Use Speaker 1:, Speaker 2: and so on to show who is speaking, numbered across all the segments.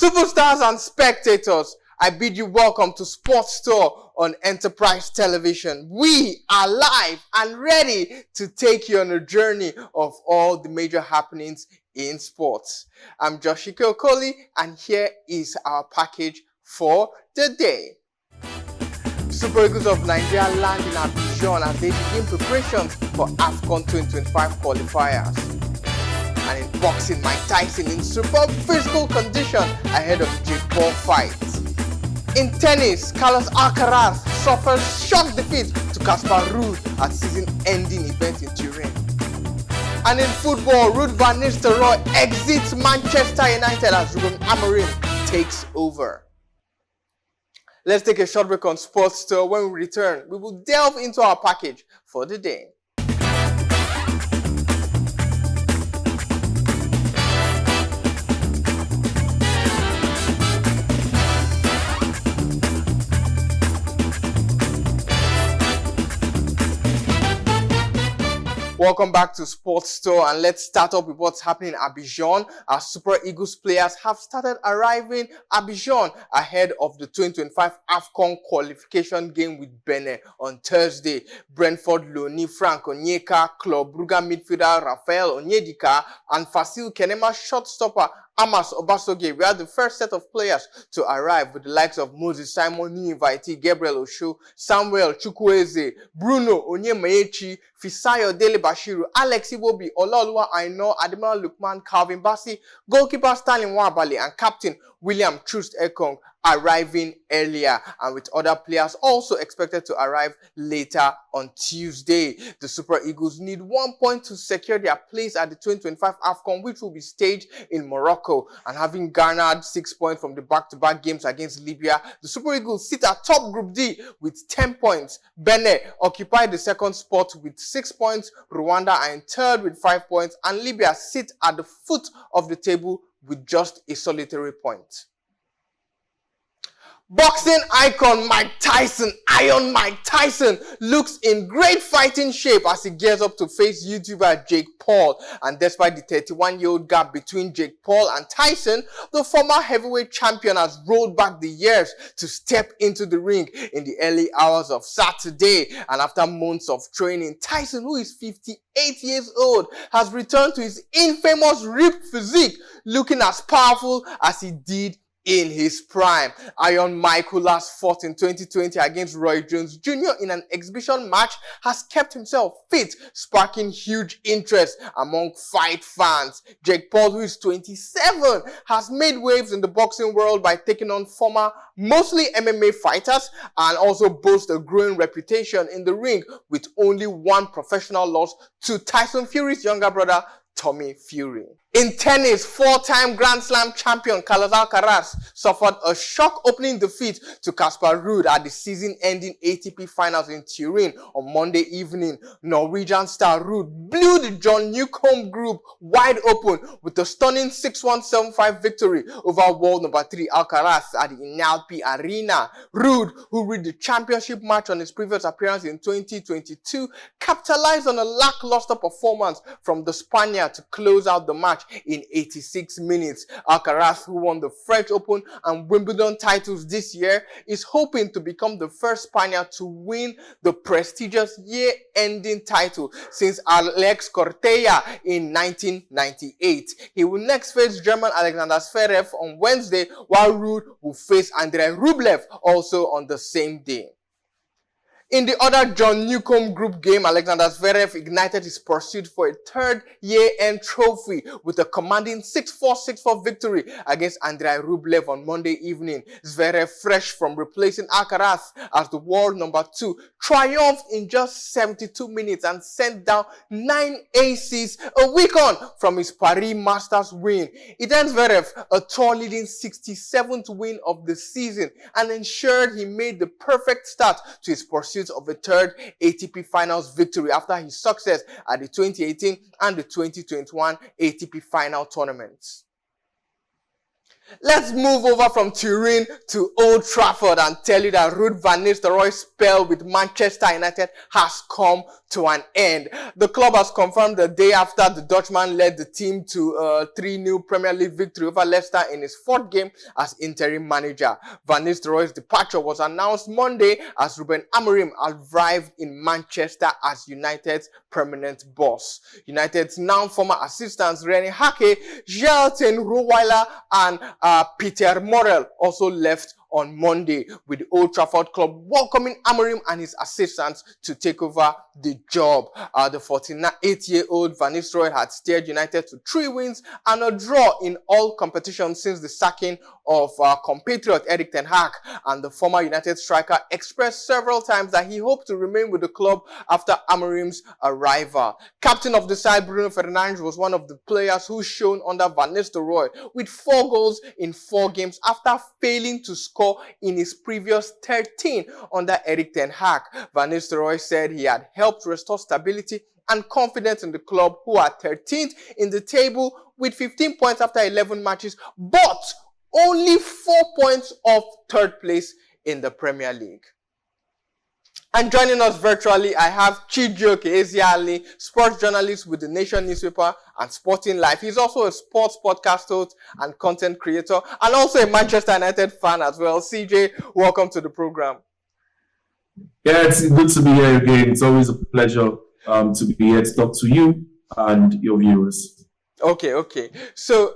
Speaker 1: Superstars and spectators, I bid you welcome to Sports Store on Enterprise Television. We are live and ready to take you on a journey of all the major happenings in sports. I'm Joshiko Okoli, and here is our package for the day. Super Eagles of Nigeria land in Abidjan as they begin preparations for AFCON 2025 qualifiers. And in boxing, Mike Tyson in superb physical condition ahead of Jake Paul fight. In tennis, Carlos Alcaraz suffers shock defeat to Casper Ruud at season-ending event in Turin. And in football, Ruud van Nistelrooy exits Manchester United as Ruben Amorim takes over. Let's take a short break on Sports Store. When we return, we will delve into our package for the day. Welcome back to Sports Store, and let's start up with what's happening in Abidjan. Our Super Eagles players have started arriving Abidjan ahead of the 2025 AFCON qualification game with Benin on Thursday. Brentford loanee Frank Onyeka, Club Brugge midfielder Rafael Onyedika, and Fasil Kenema shortstopper Amas Obasogie were the first set of players to arrive, with the likes of Moses Simon, new invitee Gabriel Osho, Samuel Chukwueze, Bruno Onyemaechi, Fisayo Dele Bashiru, Alex Iwobi, Olaoluwa Aino, Ademola Lukman, Calvin Bassey, goalkeeper Stanley Nwabali, and captain William Troost Ekong arriving earlier, and with other players also expected to arrive later on Tuesday. The Super Eagles need 1 point to secure their place at the 2025 AFCON, which will be staged in Morocco. And having garnered 6 points from the back-to-back games against Libya, the Super Eagles sit atop Group D with 10 points. Benin occupy the second spot with 6 points, Rwanda are in third with 5 points, and Libya sit at the foot of the table with just a solitary point. Boxing icon Mike Tyson, Iron Mike Tyson, looks in great fighting shape as he gears up to face YouTuber Jake Paul. And despite the 31-year-old gap between Jake Paul and Tyson, the former heavyweight champion has rolled back the years to step into the ring in the early hours of Saturday. And after months of training, Tyson, who is 58 years old, has returned to his infamous ripped physique, looking as powerful as he did in his prime. Iron Mike, who last fought in 2020 against Roy Jones Jr. in an exhibition match, has kept himself fit, sparking huge interest among fight fans. Jake Paul, who is 27, has made waves in the boxing world by taking on former, mostly MMA fighters, and also boasts a growing reputation in the ring with only one professional loss to Tyson Fury's younger brother, Tommy Fury. In tennis, four-time Grand Slam champion Carlos Alcaraz suffered a shock opening defeat to Casper Ruud at the season-ending ATP Finals in Turin on Monday evening. Norwegian star Ruud blew the John Newcombe group wide open with a stunning 6-1, 7-5 victory over world number 3 Alcaraz at the Inalpi Arena. Ruud, who reached the championship match on his previous appearance in 2022, capitalized on a lackluster performance from the Spaniard to close out the match in 86 minutes. Alcaraz, who won the French Open and Wimbledon titles this year, is hoping to become the first Spaniard to win the prestigious year-ending title since Alex Corteia in 1998. He will next face German Alexander Zverev on Wednesday, while Ruud will face Andrei Rublev also on the same day. In the other John Newcombe group game, Alexander Zverev ignited his pursuit for a third year-end trophy with a commanding 6-4, 6-4 victory against Andrei Rublev on Monday evening. Zverev, fresh from replacing Alcaraz as the world number 2, triumphed in just 72 minutes and sent down 9 aces a week on from his Paris Masters win. It earned Zverev a tour-leading 67th win of the season and ensured he made the perfect start to his pursuit of a third ATP Finals victory after his success at the 2018 and the 2021 ATP Final tournaments. Let's move over from Turin to Old Trafford and tell you that Ruud van Nistelrooy's spell with Manchester United has come to an end. The club has confirmed the day after the Dutchman led the team to a 3-0 Premier League victory over Leicester in his 4th game as interim manager. Van Nistelrooy's departure was announced Monday as Ruben Amorim arrived in Manchester as United's permanent boss. United's now former assistants René Hake, Jelton Rohweiler and Peter Morel also left on Monday, with the Old Trafford club welcoming Amorim and his assistants to take over the job. The 48-year-old Van Nistelrooy had steered United to 3 wins and a draw in all competitions since the sacking of compatriot Erik ten Hag, and the former United striker expressed several times that he hoped to remain with the club after Amorim's arrival. Captain of the side Bruno Fernandes was one of the players who shone under Van Nistelrooy, with 4 goals in 4 games after failing to score in his previous 13 under Erik ten Hag. Van Nistelrooy said he had helped restore stability and confidence in the club, who are 13th in the table with 15 points after 11 matches, but only 4 points off 3rd place in the Premier League. And joining us virtually, I have Chijioke Ezeali, sports journalist with the Nation newspaper and Sporting Life. He's also a sports podcast host and content creator, and also a Manchester United fan as well. CJ, welcome to the program.
Speaker 2: Yeah, it's good to be here again. It's always a pleasure to be here to talk to you and your viewers.
Speaker 1: Okay. So,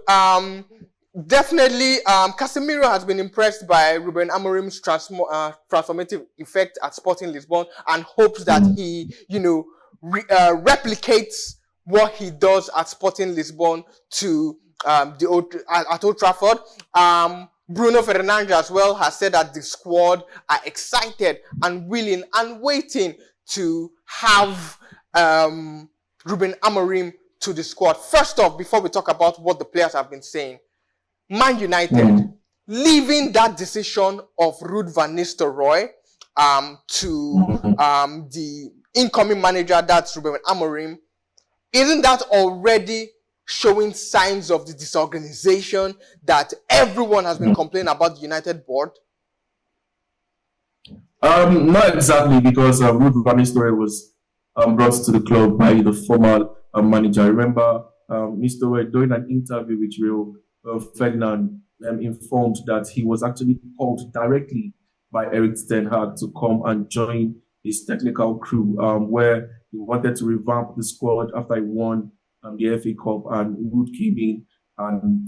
Speaker 1: definitely, Casemiro has been impressed by Ruben Amorim's transformative effect at Sporting Lisbon and hopes that he, replicates what he does at Sporting Lisbon to at Old Trafford. Bruno Fernandes as well has said that the squad are excited and willing and waiting to have Ruben Amorim to the squad. First off, before we talk about what the players have been saying, Man United leaving that decision of Ruud van Nistelrooy to the incoming manager, that's Ruben Amorim, isn't that already showing signs of the disorganization that everyone has been complaining about the United board?
Speaker 2: Not exactly, because Ruud van Nistelrooy was brought to the club by the former manager. I remember Nistelrooy doing an interview with Rio Ferdinand informed that he was actually called directly by Erik ten Hag to come and join his technical crew, where he wanted to revamp the squad after he won the FA Cup, and Ruud came in, and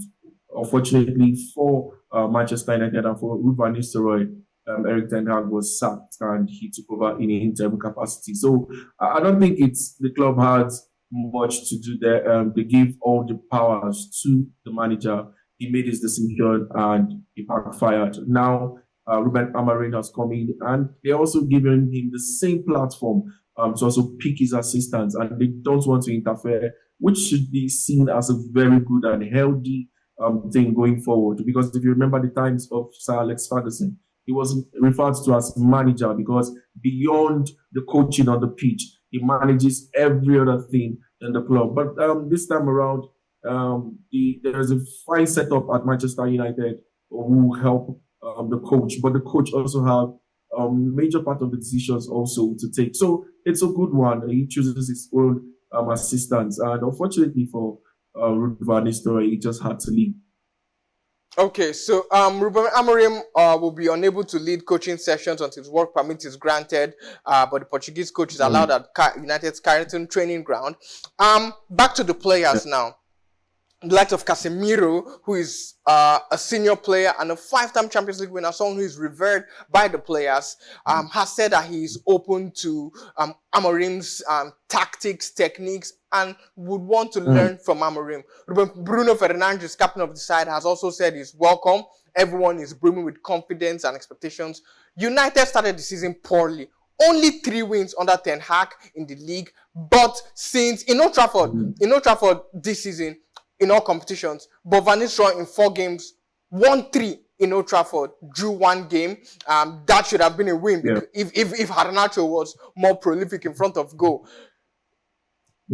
Speaker 2: unfortunately for Manchester United and for Ruud van Nistelrooy, Erik ten Hag was sacked and he took over in an interim capacity. So I don't think the club has much to do there. They give all the powers to the manager. He made his decision and he backfired. Now Ruben Amorim has come in, and they're also giving him the same platform to also pick his assistants, and they don't want to interfere, which should be seen as a very good and healthy thing going forward. Because if you remember the times of Sir Alex Ferguson, he was referred to as manager because beyond the coaching on the pitch, he manages every other thing in the club. But this time around, there's a fine setup at Manchester United who help the coach, but the coach also have major part of the decisions also to take. So it's a good one. He chooses his own assistants, and unfortunately for Ruud van Nistelrooy, he just had to leave.
Speaker 1: Okay, so Ruben Amorim will be unable to lead coaching sessions until his work permit is granted, but the Portuguese coach is allowed at United's Carrington training ground. Back to the players now. The likes of Casemiro, who is a senior player and a 5-time Champions League winner, someone who is revered by the players, has said that he is open to Amorim's tactics, techniques, and would want to learn from Amorim. Bruno Fernandes, captain of the side, has also said he's welcome. Everyone is brimming with confidence and expectations. United started the season poorly. Only 3 wins under Ten Hag in the league, but since in Old Trafford this season, in all competitions, but Van Nistelrooy in 4 games, won 3 in Old Trafford, drew 1 game. That should have been a win if Garnacho was more prolific in front of goal.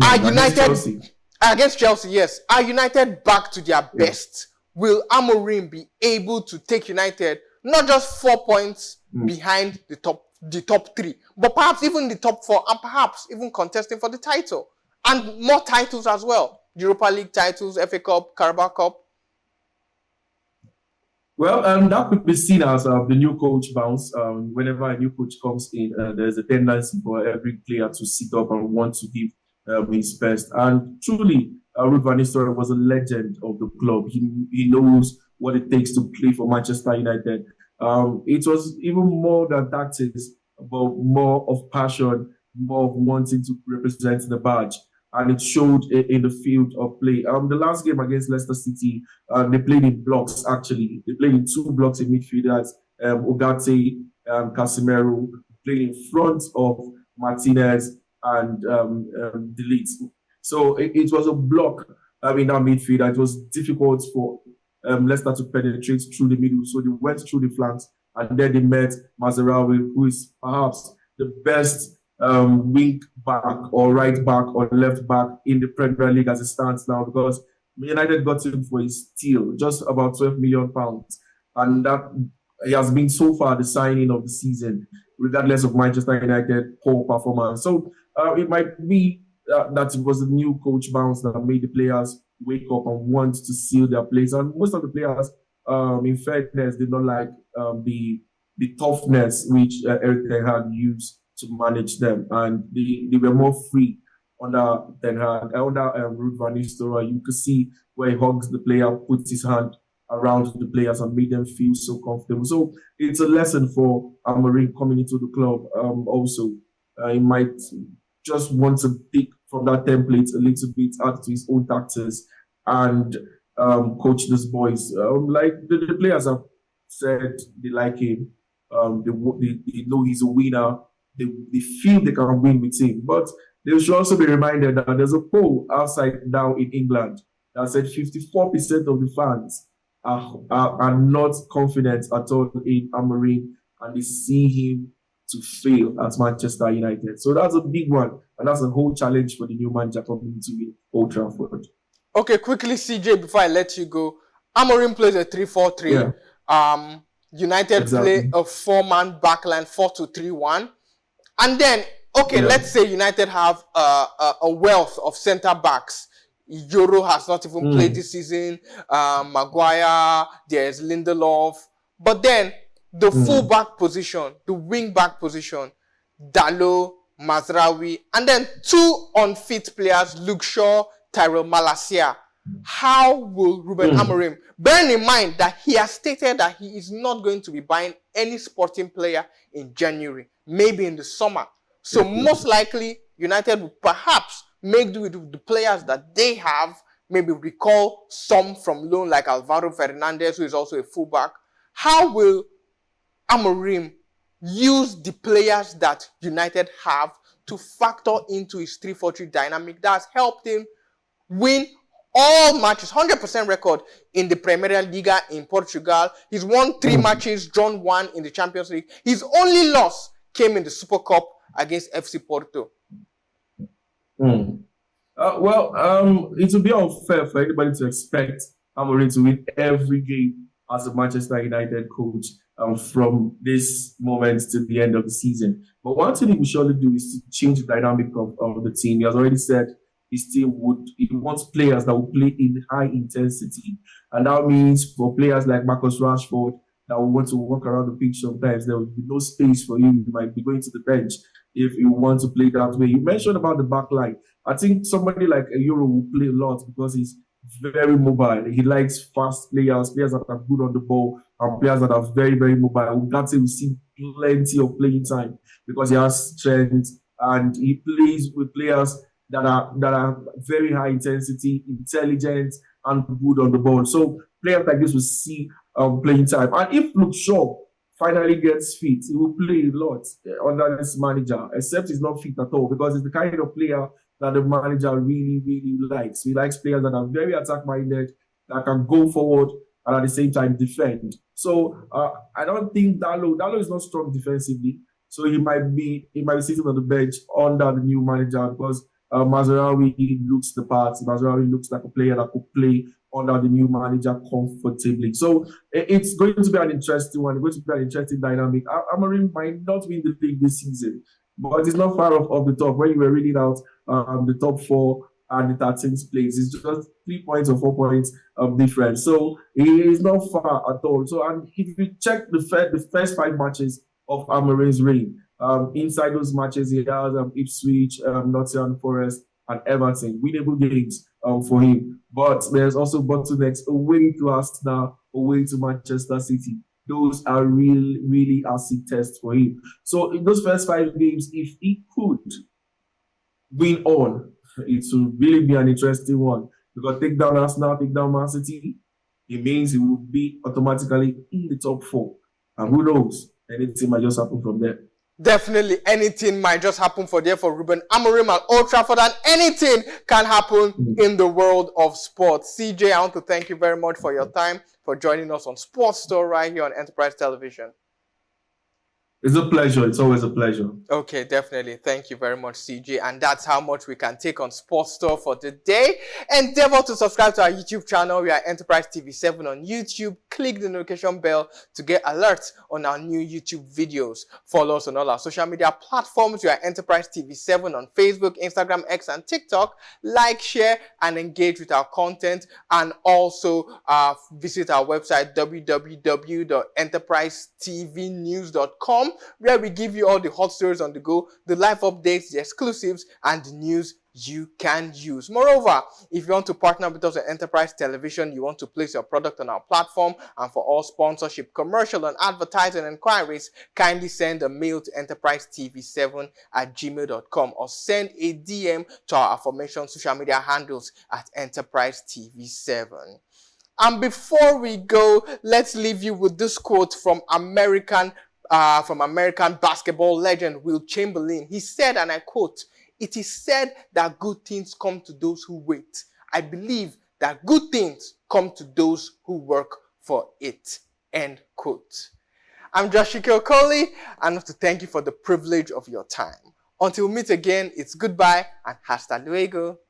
Speaker 1: Are United against Chelsea? Yes. Are United back to their best, will Amorim be able to take United not just 4 points behind the top three, but perhaps even the top four, and perhaps even contesting for the title and more titles as well? Europa League titles, FA Cup, Carabao Cup.
Speaker 2: Well, that could be seen as the new coach bounce. Whenever a new coach comes in, there's a tendency for every player to sit up and want to give his best. And truly, Ruud van Nistelrooy was a legend of the club. He knows what it takes to play for Manchester United. It was even more than tactics, but more of passion, more of wanting to represent the badge. And it showed in the field of play. The last game against Leicester City, they played in blocks, actually. They played in 2 blocks in midfielders, Ugarte, Casemiro, played in front of Martinez and De Ligt. So it was a block in that midfield. It was difficult for Leicester to penetrate through the middle. So they went through the flanks, and then they met Mazraoui, who is perhaps the best wing back or right back or left back in the Premier League as it stands now, because United got him for his steal, just about £12 million. And that he has been so far the signing of the season, regardless of Manchester United poor performance. So it might be that it was a new coach bounce that made the players wake up and want to seal their place. And most of the players, in fairness, did not like the toughness which Eric Ten Hag used to manage them, and they were more free under Ten Hag. Under Ruud van Nistelrooy, you could see where he hugs the player, puts his hand around the players and made them feel so comfortable. So it's a lesson for Amorim coming into the club. Also, he might just want to pick from that template a little bit, add to his own tactics, and coach these boys. Like the players have said, they like him. They know he's a winner. They feel they can win with him. But they should also be reminded that there's a poll outside now in England that said 54% of the fans are not confident at all in Amorim, and they see him to fail at Manchester United. So that's a big one, and that's a whole challenge for the new manager coming to Old Trafford.
Speaker 1: Okay, quickly, CJ, before I let you go. Amorim plays a 3-4-3. Yeah. United play a 4-man backline, 4-2-3-1. And then, let's say United have a wealth of centre-backs. Euro has not even played this season. Maguire, there's Lindelof. But then, the full-back position, the wing-back position, Dalot, Mazraoui, and then 2 unfit players, Luke Shaw, Tyrell Malacia. How will Ruben Amorim, bearing in mind that he has stated that he is not going to be buying any Sporting player in January, maybe in the summer. So most likely, United will perhaps make do with the players that they have, maybe recall some from loan like Alvaro Fernandez, who is also a fullback. How will Amorim use the players that United have to factor into his 3-4-3 dynamic that has helped him win all matches, 100% record in the Premier Liga in Portugal. He's won 3 matches, drawn 1 in the Champions League. His only loss came in the Super Cup against FC Porto.
Speaker 2: It would be unfair for anybody to expect Amorim to win every game as a Manchester United coach from this moment to the end of the season. But one thing he will surely do is to change the dynamic of the team. He has already said his team he wants players that will play in high intensity. And that means for players like Marcus Rashford that will want to walk around the pitch sometimes, there will be no space for you. You might be going to the bench if you want to play that way. You mentioned about the back line. I think somebody like a Euro will play a lot because he's very mobile. He likes fast players that are good on the ball, and players that are very, very mobile. Ugarte will see plenty of playing time because he has strength, and he plays with players that are very high intensity, intelligent, and good on the ball. So players like this will see playing time. And if Luke Shaw finally gets fit, he will play a lot under this manager, except he's not fit at all, because it's the kind of player that the manager really, really likes. He likes players that are very attack-minded, that can go forward and at the same time defend. So I don't think Dalot is not strong defensively, so he might be sitting on the bench under the new manager because Mazraoui looks the part. Mazraoui looks like a player that could play under the new manager comfortably. So it's going to be an interesting one. It's going to be an interesting dynamic. Amorim might not win the league this season, but it's not far off the top. When you were reading out the top 4 and the 13th place, it's just 3 points or 4 points of difference. So it is not far at all. So, and if you check the first 5 matches of Amorim's reign, inside those matches, he has Ipswich, Nottingham Forest, and Everton, winnable games for him. But there's also bottlenecks away to Arsenal, away to Manchester City. Those are really acid tests for him. So in those first 5 games, if he could win on, it will really be an interesting one. Because take down Arsenal, take down Man City, it means he will be automatically in the top 4. And who knows, anything might just happen from there.
Speaker 1: Definitely anything might just happen for Ruben Amorim at Old Trafford, and anything can happen in the world of sports. CJ, I want to thank you very much for your time, for joining us on Sports Store right here on Enterprise Television.
Speaker 2: It's a pleasure. It's always a pleasure.
Speaker 1: Okay, definitely. Thank you very much, CJ. And that's how much we can take on Sports Store for today. Endeavor to subscribe to our YouTube channel. We are Enterprise TV 7 on YouTube. Click the notification bell to get alerts on our new YouTube videos. Follow us on all our social media platforms. We are Enterprise TV 7 on Facebook, Instagram, X, and TikTok. Like, share, and engage with our content. And also visit our website, www.enterprisetvnews.com. where we give you all the hot stories on the go, the live updates, the exclusives, and the news you can use. Moreover, if you want to partner with us at Enterprise Television, you want to place your product on our platform, and for all sponsorship, commercial, and advertising inquiries, kindly send a mail to enterprisetv7@gmail.com or send a DM to our aforementioned social media handles at Enterprise TV7. And before we go, let's leave you with this quote from American basketball legend Wilt Chamberlain. He said, and I quote, "It is said that good things come to those who wait. I believe that good things come to those who work for it." End quote. I'm Josh Okoli, and I want to thank you for the privilege of your time. Until we meet again, it's goodbye and hasta luego.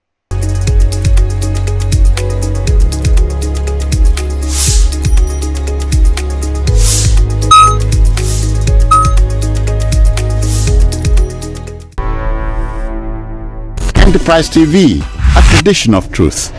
Speaker 3: Enterprise TV, a tradition of truth.